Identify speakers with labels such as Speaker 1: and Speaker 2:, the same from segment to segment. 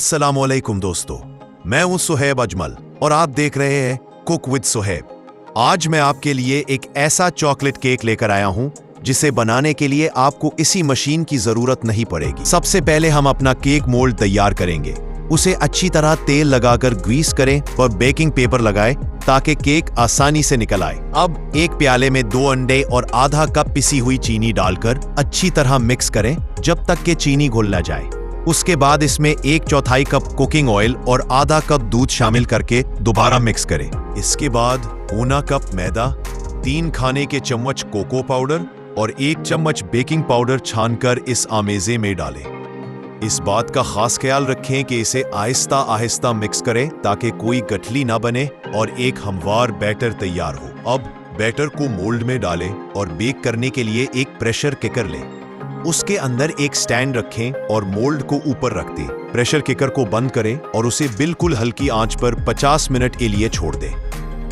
Speaker 1: अस्सलामुअलैकुम दोस्तों, मैं हूं सुहेब अजमल और आप देख रहे हैं कुक विद सुहेब। आज मैं आपके लिए एक ऐसा चॉकलेट केक लेकर आया हूं जिसे बनाने के लिए आपको इसी मशीन की जरूरत नहीं पड़ेगी। सबसे पहले हम अपना केक मोल्ड तैयार करेंगे। उसे अच्छी तरह तेल लगाकर ग्रीस करें और बेकिंग पेपर लगाएं ताकि केक आसानी से निकल आए। अब एक प्याले में 2 अंडे और आधा कप पिसी हुई चीनी डालकर अच्छी तरह मिक्स करें जब तक कि चीनी घुल न जाए। उसके बाद इसमें 1/4 कप कुकिंग ऑयल और आधा कप दूध शामिल करके दोबारा मिक्स करें। इसके बाद पौना कप मैदा, 3 खाने के चम्मच कोको पाउडर और 1 चम्मच बेकिंग पाउडर छानकर इस आमेजे में डालें। इस बात का खास ख्याल रखें कि इसे आहिस्ता आहिस्ता मिक्स करें ताकि कोई गठली ना बने और एक हमवार बैटर तैयार हो। अब बैटर को मोल्ड में डालें और बेक करने के लिए एक प्रेशर कुकर लें। उसके अंदर एक स्टैंड रखें और मोल्ड को ऊपर रख दें। प्रेशर कुकर को बंद करें और उसे बिल्कुल हल्की आंच पर 50 मिनट के लिए छोड़ दें।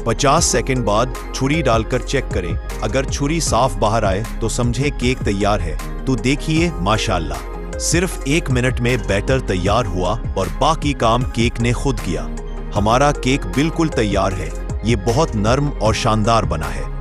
Speaker 1: 50 सेकंड बाद छुरी डालकर चेक करें। अगर छुरी साफ बाहर आए तो समझे केक तैयार है। तो देखिए माशाल्लाह, सिर्फ 1 मिनट में बैटर तैयार हुआ और बाकी काम केक ने खुद किया। हमारा केक बिल्कुल तैयार है। ये बहुत नरम और शानदार बना है।